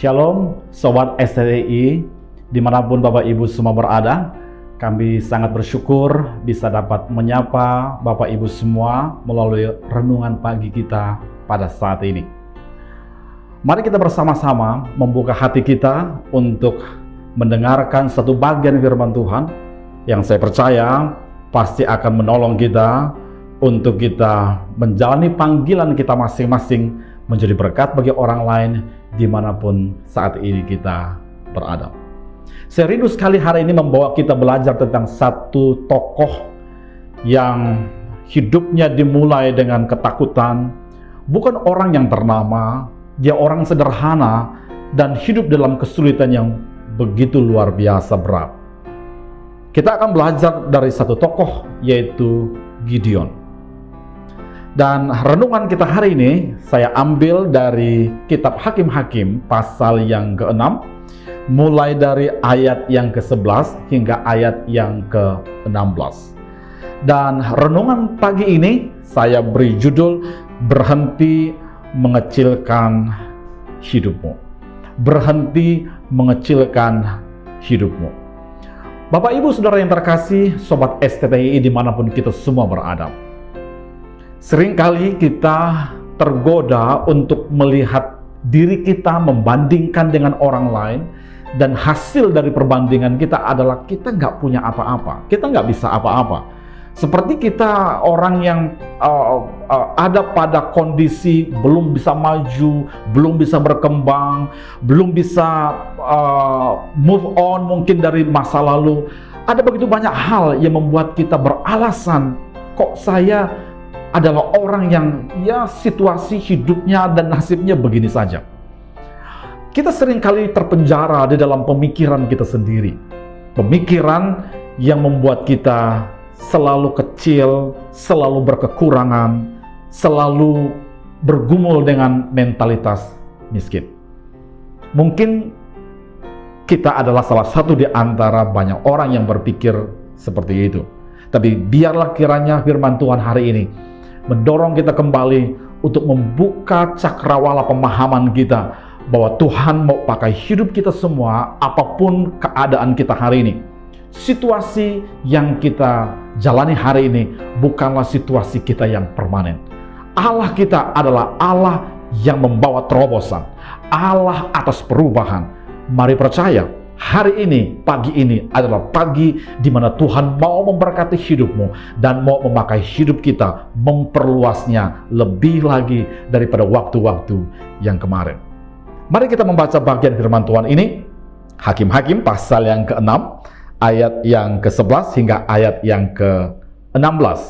Shalom, Sobat STTI, dimanapun Bapak Ibu semua berada. Kami sangat bersyukur bisa dapat menyapa Bapak Ibu semua melalui renungan pagi kita pada saat ini. Mari kita bersama-sama membuka hati kita untuk mendengarkan satu bagian firman Tuhan yang saya percaya pasti akan menolong kita untuk kita menjalani panggilan kita masing-masing menjadi berkat bagi orang lain dimanapun saat ini kita berada. Saya rindu sekali hari ini membawa kita belajar tentang satu tokoh yang hidupnya dimulai dengan ketakutan. Bukan orang yang ternama, dia orang sederhana dan hidup dalam kesulitan yang begitu luar biasa berat. Kita akan belajar dari satu tokoh, yaitu Gideon. Dan renungan kita hari ini saya ambil dari kitab Hakim-Hakim pasal yang ke-6, mulai dari ayat yang ke-11 hingga ayat yang ke-16. Dan renungan pagi ini saya beri judul Berhenti Mengecilkan Hidupmu. Berhenti mengecilkan hidupmu. Bapak Ibu Saudara yang terkasih, Sobat STTI dimanapun kita semua berada. Seringkali kita tergoda untuk melihat diri kita membandingkan dengan orang lain, dan hasil dari perbandingan kita adalah kita nggak punya apa-apa, kita nggak bisa apa-apa. Seperti kita orang yang ada pada kondisi belum bisa maju, belum bisa berkembang, belum bisa move on mungkin dari masa lalu. Ada begitu banyak hal yang membuat kita beralasan, kok saya adalah orang yang situasi hidupnya dan nasibnya begini saja. Kita seringkali terpenjara di dalam pemikiran kita sendiri. Pemikiran yang membuat kita selalu kecil, selalu berkekurangan, selalu bergumul dengan mentalitas miskin. Mungkin kita adalah salah satu di antara banyak orang yang berpikir seperti itu. Tapi biarlah kiranya firman Tuhan hari ini mendorong kita kembali untuk membuka cakrawala pemahaman kita bahwa Tuhan mau pakai hidup kita semua, apapun keadaan kita hari ini. Situasi yang kita jalani hari ini bukanlah situasi kita yang permanen. Allah kita adalah Allah yang membawa terobosan, Allah atas perubahan. Mari percaya, hari ini, pagi ini adalah pagi di mana Tuhan mau memberkati hidupmu dan mau memakai hidup kita, memperluasnya lebih lagi daripada waktu-waktu yang kemarin. Mari kita membaca bagian firman Tuhan ini, Hakim-Hakim pasal yang ke-6, ayat yang ke-11 hingga ayat yang ke-16.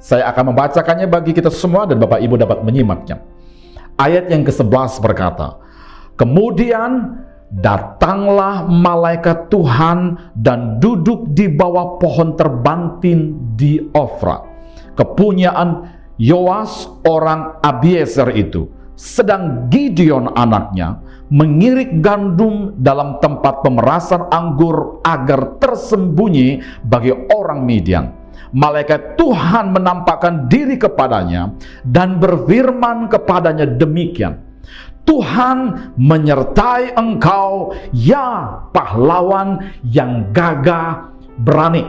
Saya akan membacakannya bagi kita semua dan Bapak Ibu dapat menyimaknya. Ayat yang ke-11 berkata, "Kemudian datanglah malaikat Tuhan dan duduk di bawah pohon terbantin di Ofra, kepunyaan Yoas orang Abiezer itu. Sedang Gideon anaknya mengirik gandum dalam tempat pemerasan anggur agar tersembunyi bagi orang Midian. Malaikat Tuhan menampakkan diri kepadanya dan berfirman kepadanya demikian, Tuhan menyertai engkau, ya pahlawan yang gagah berani."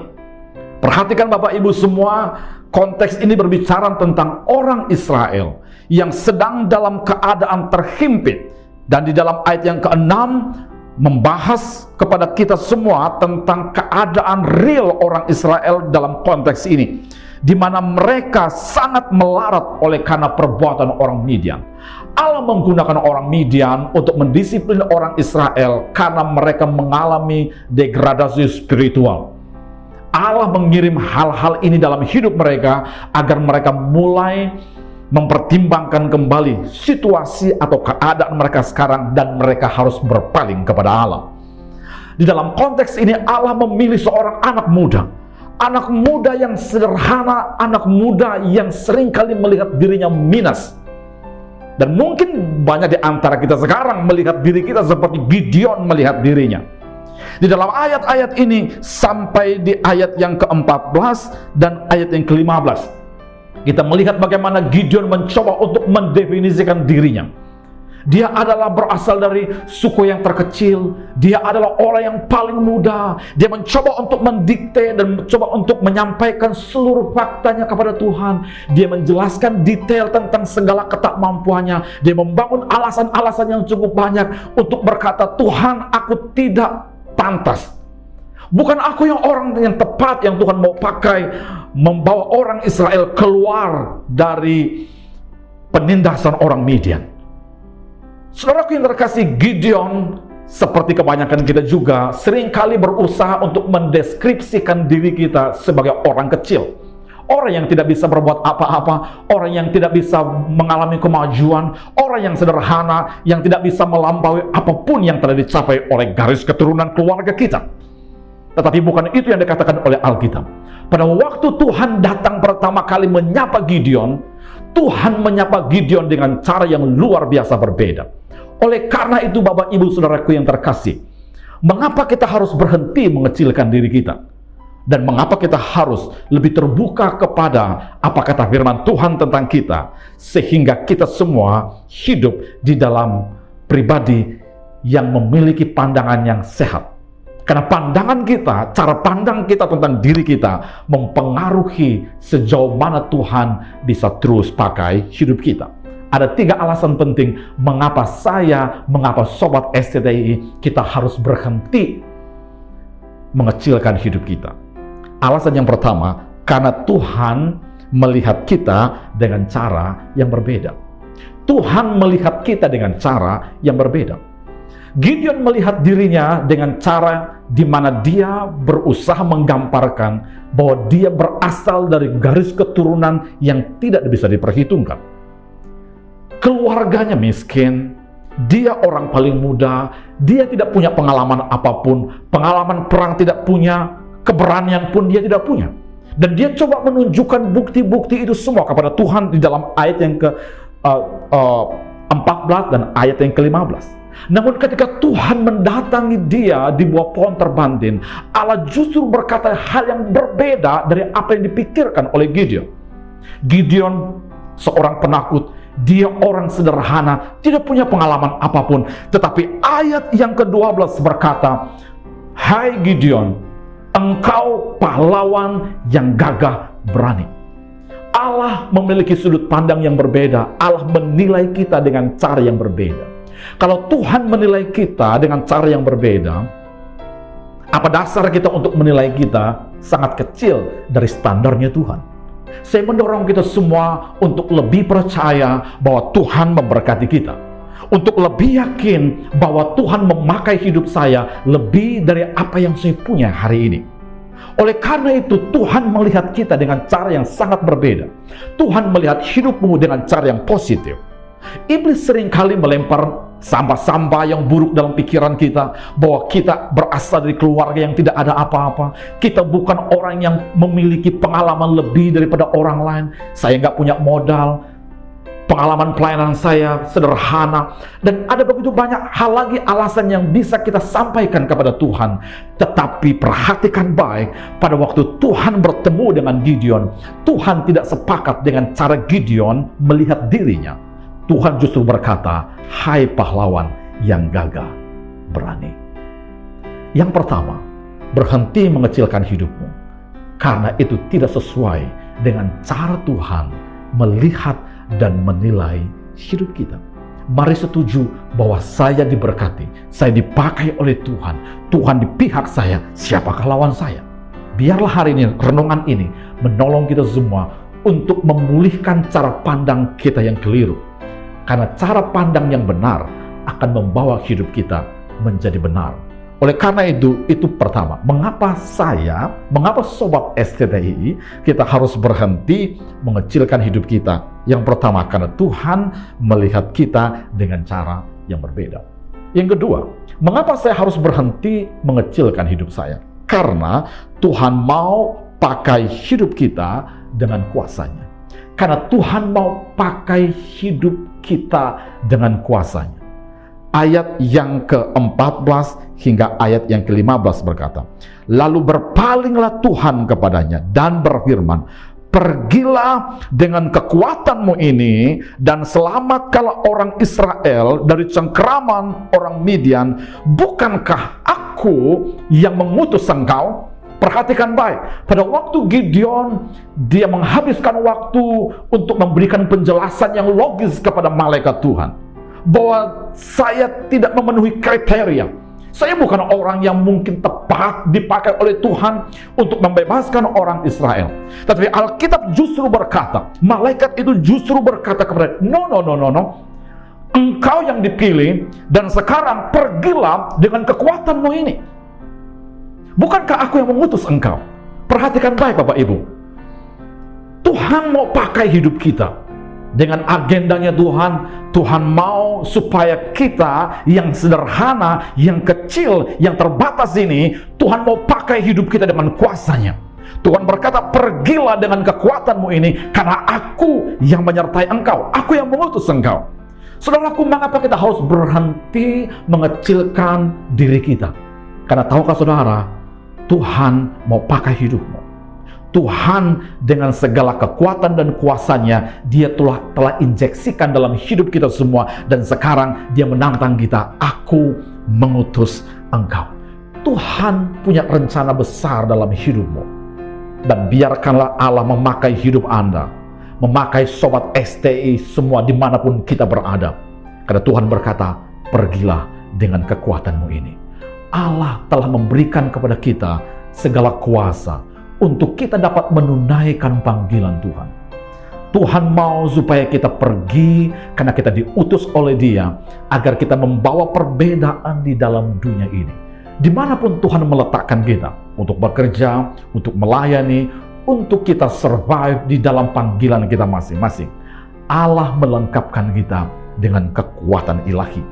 Perhatikan Bapak Ibu semua, konteks ini berbicara tentang orang Israel yang sedang dalam keadaan terhimpit. Dan di dalam ayat yang ke-6 membahas kepada kita semua tentang keadaan real orang Israel dalam konteks ini, di mana mereka sangat melarat oleh karena perbuatan orang Midian. Allah menggunakan orang Midian untuk mendisiplin orang Israel karena mereka mengalami degradasi spiritual. Allah mengirim hal-hal ini dalam hidup mereka agar mereka mulai mempertimbangkan kembali situasi atau keadaan mereka sekarang dan mereka harus berpaling kepada Allah. Di dalam konteks ini Allah memilih seorang anak muda yang sederhana, anak muda yang seringkali melihat dirinya minus. Dan mungkin banyak di antara kita sekarang melihat diri kita seperti Gideon melihat dirinya. Di dalam ayat-ayat ini sampai di ayat yang ke-14 dan ayat yang ke-15, kita melihat bagaimana Gideon mencoba untuk mendefinisikan dirinya. Dia adalah berasal dari suku yang terkecil. Dia adalah orang yang paling muda. Dia mencoba untuk mendikte dan mencoba untuk menyampaikan seluruh faktanya kepada Tuhan. Dia menjelaskan detail tentang segala ketakmampuannya. Dia membangun alasan-alasan yang cukup banyak untuk berkata, Tuhan, aku tidak pantas. Bukan aku yang orang yang tepat yang Tuhan mau pakai membawa orang Israel keluar dari penindasan orang Midian. Saudaraku yang terkasih, Gideon seperti kebanyakan kita juga seringkali berusaha untuk mendeskripsikan diri kita sebagai orang kecil, orang yang tidak bisa berbuat apa-apa, orang yang tidak bisa mengalami kemajuan, orang yang sederhana, yang tidak bisa melampaui apapun yang telah dicapai oleh garis keturunan keluarga kita. Tetapi bukan itu yang dikatakan oleh Alkitab. Pada waktu Tuhan datang pertama kali menyapa Gideon, Tuhan menyapa Gideon dengan cara yang luar biasa berbeda. Oleh karena itu, Bapak Ibu Saudaraku yang terkasih, mengapa kita harus berhenti mengecilkan diri kita? Dan mengapa kita harus lebih terbuka kepada apa kata firman Tuhan tentang kita, sehingga kita semua hidup di dalam pribadi yang memiliki pandangan yang sehat. Karena pandangan kita, cara pandang kita tentang diri kita mempengaruhi sejauh mana Tuhan bisa terus pakai hidup kita. Ada 3 alasan penting mengapa mengapa Sobat STTI kita harus berhenti mengecilkan hidup kita. Alasan yang pertama, karena Tuhan melihat kita dengan cara yang berbeda. Tuhan melihat kita dengan cara yang berbeda. Gideon melihat dirinya dengan cara di mana dia berusaha menggambarkan bahwa dia berasal dari garis keturunan yang tidak bisa diperhitungkan. Keluarganya miskin, dia orang paling muda, dia tidak punya pengalaman apapun, pengalaman perang tidak punya, keberanian pun dia tidak punya. Dan dia coba menunjukkan bukti-bukti itu semua kepada Tuhan di dalam ayat yang ke-14 dan ayat yang ke-15. Namun ketika Tuhan mendatangi dia di bawah pohon terbandin, Allah justru berkata hal yang berbeda dari apa yang dipikirkan oleh Gideon. Gideon seorang penakut, dia orang sederhana, tidak punya pengalaman apapun. Tetapi ayat yang ke-12 berkata, "Hai Gideon, engkau pahlawan yang gagah berani." Allah memiliki sudut pandang yang berbeda. Allah menilai kita dengan cara yang berbeda. Kalau Tuhan menilai kita dengan cara yang berbeda, apa dasar kita untuk menilai kita sangat kecil dari standarnya Tuhan. Saya mendorong kita semua untuk lebih percaya bahwa Tuhan memberkati kita, untuk lebih yakin bahwa Tuhan memakai hidup saya lebih dari apa yang saya punya hari ini. Oleh karena itu, Tuhan melihat kita dengan cara yang sangat berbeda. Tuhan melihat hidupmu dengan cara yang positif. Iblis seringkali melempar sampah-sampah yang buruk dalam pikiran kita, bahwa kita berasal dari keluarga yang tidak ada apa-apa, kita bukan orang yang memiliki pengalaman lebih daripada orang lain, saya nggak punya modal, pengalaman pelayanan saya sederhana, dan ada begitu banyak hal lagi alasan yang bisa kita sampaikan kepada Tuhan. Tetapi perhatikan baik, pada waktu Tuhan bertemu dengan Gideon, Tuhan tidak sepakat dengan cara Gideon melihat dirinya. Tuhan justru berkata, "Hai pahlawan yang gagah berani." Yang pertama, berhenti mengecilkan hidupmu, karena itu tidak sesuai dengan cara Tuhan melihat dan menilai hidup kita. Mari setuju bahwa saya diberkati, saya dipakai oleh Tuhan, Tuhan di pihak saya, siapakah lawan saya? Biarlah hari ini, renungan ini menolong kita semua untuk memulihkan cara pandang kita yang keliru. Karena cara pandang yang benar akan membawa hidup kita menjadi benar. Oleh karena itu pertama, mengapa Sobat STTI kita harus berhenti mengecilkan hidup kita? Yang pertama, karena Tuhan melihat kita dengan cara yang berbeda. Yang kedua, mengapa saya harus berhenti mengecilkan hidup saya? Karena Tuhan mau pakai hidup kita dengan kuasanya. Karena Tuhan mau pakai hidup kita dengan kuasanya. Ayat yang ke-14 hingga ayat yang ke-15 berkata, "Lalu berpalinglah Tuhan kepadanya dan berfirman, pergilah dengan kekuatanmu ini dan selamatkanlah orang Israel dari cengkeraman orang Midian. Bukankah aku yang mengutus engkau? Perhatikan baik, pada waktu Gideon, dia menghabiskan waktu untuk memberikan penjelasan yang logis kepada malaikat Tuhan, bahwa saya tidak memenuhi kriteria. Saya bukan orang yang mungkin tepat dipakai oleh Tuhan untuk membebaskan orang Israel. Tetapi Alkitab justru berkata, malaikat itu justru berkata kepada, no, engkau yang dipilih, dan sekarang pergilah dengan kekuatanmu ini. Bukankah aku yang mengutus engkau? Perhatikan baik Bapak Ibu, Tuhan mau pakai hidup kita dengan agendanya Tuhan. Tuhan mau supaya kita yang sederhana, yang kecil, yang terbatas ini, Tuhan mau pakai hidup kita dengan kuasanya. Tuhan berkata, pergilah dengan kekuatanmu ini, karena aku yang menyertai engkau, aku yang mengutus engkau. Saudaraku, mengapa kita harus berhenti mengecilkan diri kita? Karena tahukah saudara, Tuhan mau pakai hidupmu. Tuhan dengan segala kekuatan dan kuasanya, dia telah injeksikan dalam hidup kita semua, dan sekarang dia menantang kita, aku mengutus engkau. Tuhan punya rencana besar dalam hidupmu, dan biarkanlah Allah memakai hidup Anda, memakai sobat STI semua dimanapun kita berada. Karena Tuhan berkata, pergilah dengan kekuatanmu ini. Allah telah memberikan kepada kita segala kuasa untuk kita dapat menunaikan panggilan Tuhan. Tuhan mau supaya kita pergi karena kita diutus oleh Dia, agar kita membawa perbedaan di dalam dunia ini. Dimanapun Tuhan meletakkan kita, untuk bekerja, untuk melayani, untuk kita survive di dalam panggilan kita masing-masing, Allah melengkapkan kita dengan kekuatan ilahi.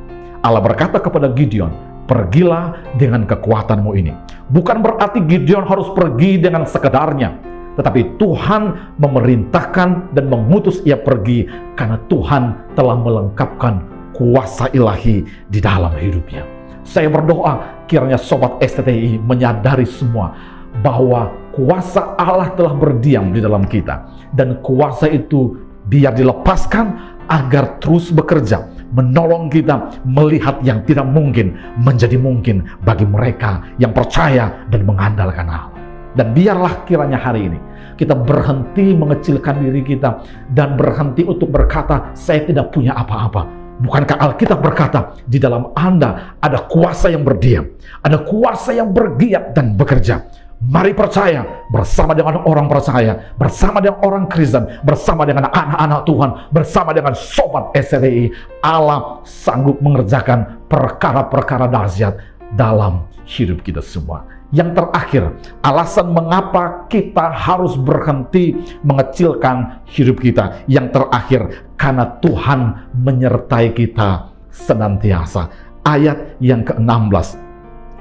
Allah berkata kepada Gideon, pergilah dengan kekuatanmu ini. Bukan berarti Gideon harus pergi dengan sekedarnya, tetapi Tuhan memerintahkan dan mengutus ia pergi karena Tuhan telah melengkapkan kuasa ilahi di dalam hidupnya. Saya berdoa kiranya sobat STTI menyadari semua bahwa kuasa Allah telah berdiam di dalam kita, dan kuasa itu biar dilepaskan agar terus bekerja, menolong kita melihat yang tidak mungkin menjadi mungkin bagi mereka yang percaya dan mengandalkan Allah. Dan biarlah kiranya hari ini kita berhenti mengecilkan diri kita dan berhenti untuk berkata, saya tidak punya apa-apa. Bukankah Alkitab berkata, di dalam Anda ada kuasa yang berdiam, ada kuasa yang bergiat dan bekerja. Mari percaya bersama dengan orang percaya, bersama dengan orang Kristen, bersama dengan anak-anak Tuhan, bersama dengan sobat STI, Allah sanggup mengerjakan perkara-perkara dahsyat dalam hidup kita semua. Yang terakhir, alasan mengapa kita harus berhenti mengecilkan hidup kita. Yang terakhir, karena Tuhan menyertai kita senantiasa. Ayat yang ke-16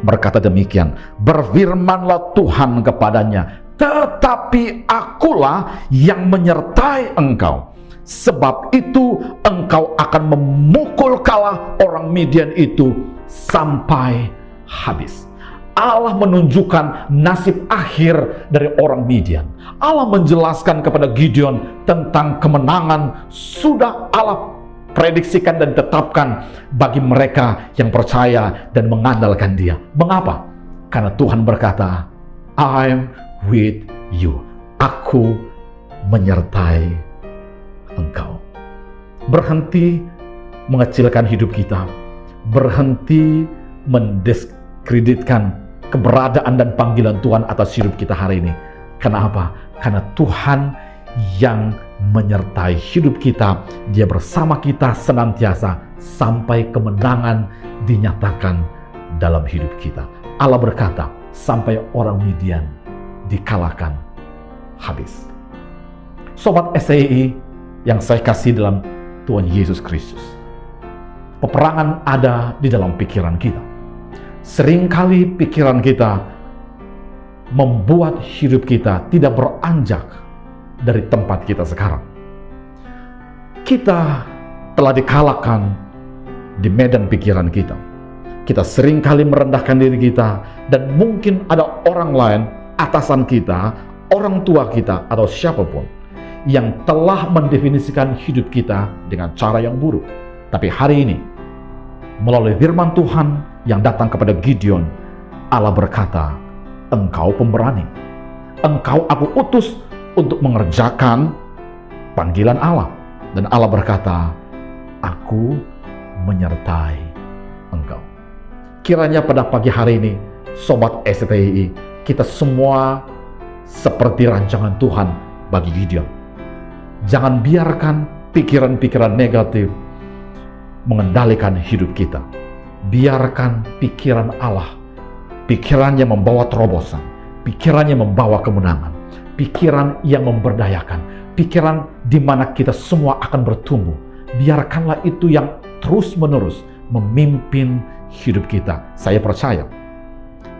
berkata demikian, berfirmanlah Tuhan kepadanya, tetapi akulah yang menyertai engkau. Sebab itu engkau akan memukul kalah orang Midian itu sampai habis. Allah menunjukkan nasib akhir dari orang Midian. Allah menjelaskan kepada Gideon tentang kemenangan sudah Allah prediksikan dan tetapkan bagi mereka yang percaya dan mengandalkan Dia. Mengapa? Karena Tuhan berkata, I'm with you. Aku menyertai engkau. Berhenti mengecilkan hidup kita. Berhenti mendiskreditkan keberadaan dan panggilan Tuhan atas hidup kita hari ini. Kenapa? Karena Tuhan yang menyertai hidup kita, Dia bersama kita senantiasa sampai kemenangan dinyatakan dalam hidup kita. Allah berkata, sampai orang Midian dikalahkan habis. Sobat STI yang saya kasih dalam Tuhan Yesus Kristus, peperangan ada di dalam pikiran kita. Seringkali pikiran kita membuat hidup kita tidak beranjak dari tempat kita sekarang. Kita telah dikalahkan di medan pikiran kita. Kita seringkali merendahkan diri kita, dan mungkin ada orang lain, atasan kita, orang tua kita, atau siapapun yang telah mendefinisikan hidup kita dengan cara yang buruk. Tapi hari ini, melalui firman Tuhan yang datang kepada Gideon, Allah berkata, engkau pemberani. Engkau aku utus untuk mengerjakan panggilan Allah. Dan Allah berkata, aku menyertai engkau. Kiranya pada pagi hari ini, Sobat STI, kita semua seperti rancangan Tuhan bagi Gideon. Jangan biarkan pikiran-pikiran negatif mengendalikan hidup kita. Biarkan pikiran Allah, pikiran yang membawa terobosan, pikiran yang membawa kemenangan, pikiran yang memberdayakan, pikiran di mana kita semua akan bertumbuh. Biarkanlah itu yang terus-menerus memimpin hidup kita. Saya percaya,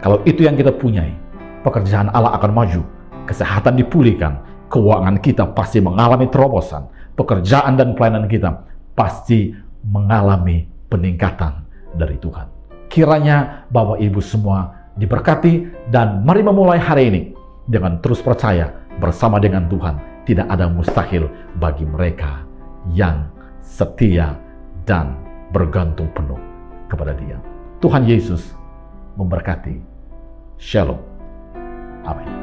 kalau itu yang kita punyai, pekerjaan Allah akan maju, kesehatan dipulihkan, keuangan kita pasti mengalami terobosan, pekerjaan dan pelayanan kita pasti mengalami peningkatan dari Tuhan. Kiranya Bapak Ibu semua diberkati, dan mari memulai hari ini dengan terus percaya bersama dengan Tuhan. Tidak ada mustahil bagi mereka yang setia dan bergantung penuh kepada Dia. Tuhan Yesus memberkati. Shalom. Amin.